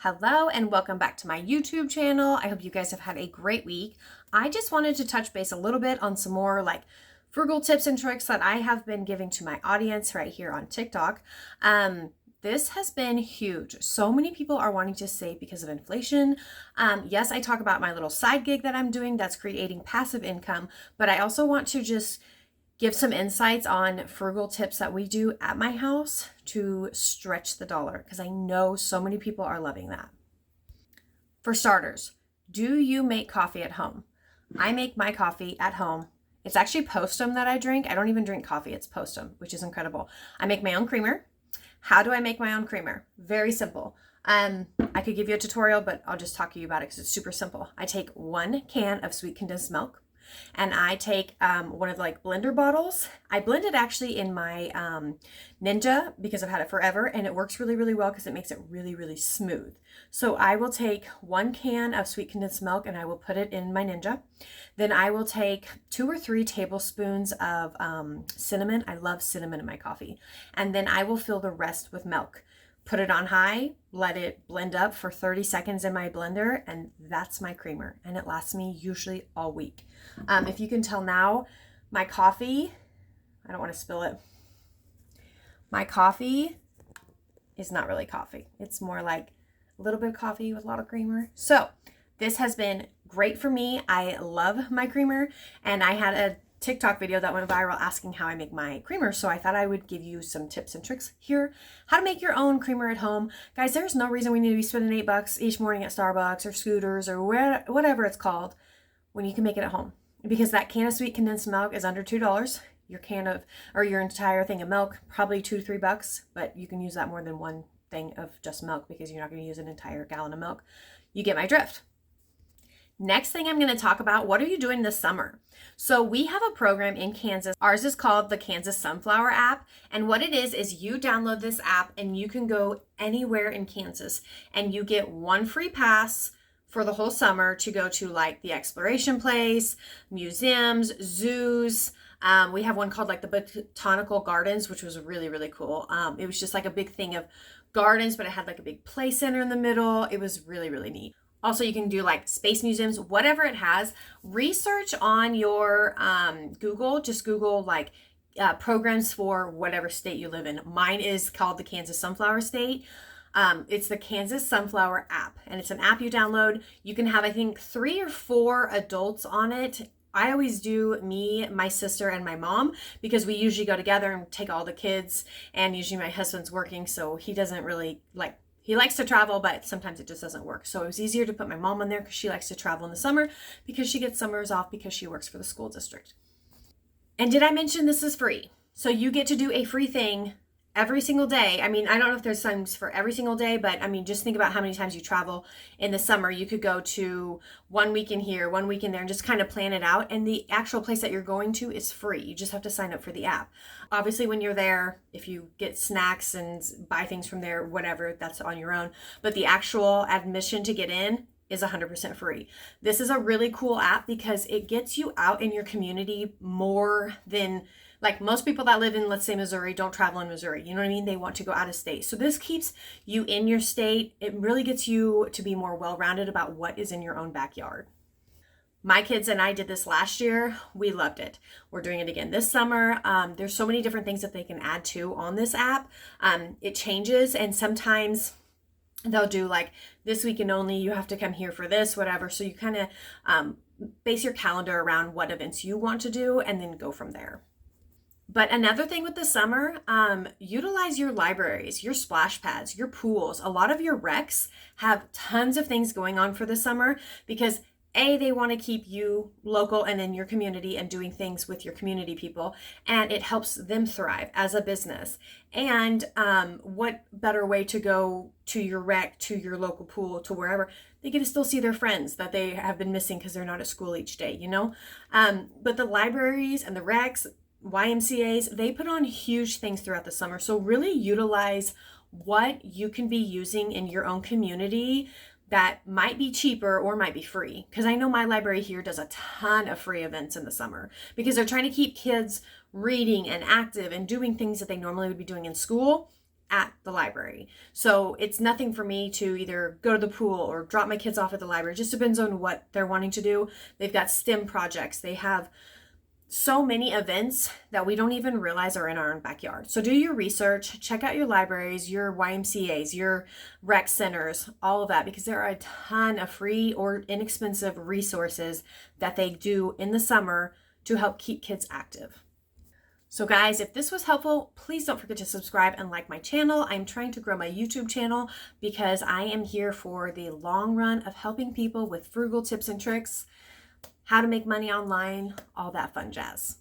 Hello and welcome back to my YouTube channel. I hope you guys have had a great week. I just wanted to touch base a little bit on some more frugal tips and tricks that I have been giving to my audience right here on TikTok. This has been huge. So many people are wanting to save because of inflation. Yes, I talk about my little side gig that I'm doing that's creating passive income, but I also want to just give some insights on frugal tips that we do at my house to stretch the dollar, because I know so many people are loving that. For starters, do you make coffee at home? I make my coffee at home. It's actually Postum that I drink. I don't even drink coffee. It's Postum, which is incredible. I make my own creamer. How do I make my own creamer? Very simple. I could give you a tutorial, but I'll just talk to you about it because it's super simple. I take 1 can of sweet condensed milk. And I take one of the blender bottles. I blend it actually in my Ninja because I've had it forever, and it works really, really well because it makes it really, really smooth. So I will take 1 can of sweet condensed milk and I will put it in my Ninja. Then I will take 2 or 3 tablespoons of cinnamon. I love cinnamon in my coffee. And then I will fill the rest with milk. Put it on high, let it blend up for 30 seconds in my blender, and that's my creamer. And it lasts me usually all week. If you can tell now, my coffee, I don't want to spill it. My coffee is not really coffee. It's more like a little bit of coffee with a lot of creamer. So this has been great for me. I love my creamer, and I had a TikTok video that went viral asking how I make my creamer. So I thought I would give you some tips and tricks here, how to make your own creamer at home. Guys, there's no reason we need to be spending $8 each morning at Starbucks or Scooters or whatever it's called when you can make it at home. Because that can of sweet condensed milk is under $2. Your can of, or your entire thing of milk, probably $2 to $3, but you can use that more than one thing of just milk because you're not going to use an entire gallon of milk. You get my drift. Next thing I'm going to talk about, what are you doing this summer? So we have a program in Kansas. Ours is called the Kansas Sunflower app. And what it is you download this app and you can go anywhere in Kansas and you get 1 free pass for the whole summer to go to the exploration place, museums, zoos. We have one called the Botanical Gardens, which was really, really cool. It was just a big thing of gardens, but it had a big play center in the middle. It was really, really neat. Also, you can do space museums, whatever it has. Research on your Google, just Google programs for whatever state you live in. Mine is called the Kansas Sunflower State. It's the Kansas Sunflower app, and it's an app you download. You can have, I think, 3 or 4 adults on it. I always do me, my sister, and my mom because we usually go together and take all the kids, and usually my husband's working, so he doesn't really he likes to travel, but sometimes it just doesn't work. So it was easier to put my mom on there because she likes to travel in the summer because she gets summers off because she works for the school district. And did I mention this is free? So you get to do a free thing every single day. I mean, I don't know if there's times for every single day, but I mean, just think about how many times you travel in the summer. You could go to 1 week in here, 1 week in there, and just kind of plan it out. And the actual place that you're going to is free. You just have to sign up for the app. Obviously, when you're there, if you get snacks and buy things from there, whatever, that's on your own. But the actual admission to get in is 100% free. This is a really cool app because it gets you out in your community more than most people that live in, let's say, Missouri, don't travel in Missouri. You know what I mean? They want to go out of state. So this keeps you in your state. It really gets you to be more well-rounded about what is in your own backyard. My kids and I did this last year. We loved it. We're doing it again this summer. There's so many different things that they can add to on this app. It changes, and sometimes they'll do this weekend only, you have to come here for this, whatever. So you kind of base your calendar around what events you want to do and then go from there. But another thing with the summer, utilize your libraries, your splash pads, your pools. A lot of your recs have tons of things going on for the summer because they want to keep you local and in your community and doing things with your community people, and it helps them thrive as a business. And what better way to go to your rec, to your local pool, to wherever? They get to still see their friends that they have been missing because they're not at school each day, you know? But the libraries and the recs, YMCAs, they put on huge things throughout the summer. So really utilize what you can be using in your own community that might be cheaper or might be free. Because I know my library here does a ton of free events in the summer because they're trying to keep kids reading and active and doing things that they normally would be doing in school at the library. So it's nothing for me to either go to the pool or drop my kids off at the library. It just depends on what they're wanting to do. They've got STEM projects. They have so many events that we don't even realize are in our own backyard. So do your research, check out your libraries, your YMCAs, your rec centers, all of that, because there are a ton of free or inexpensive resources that they do in the summer to help keep kids active. So guys, if this was helpful, please don't forget to subscribe and like my channel. I'm trying to grow my YouTube channel because I am here for the long run of helping people with frugal tips and tricks, how to make money online, all that fun jazz.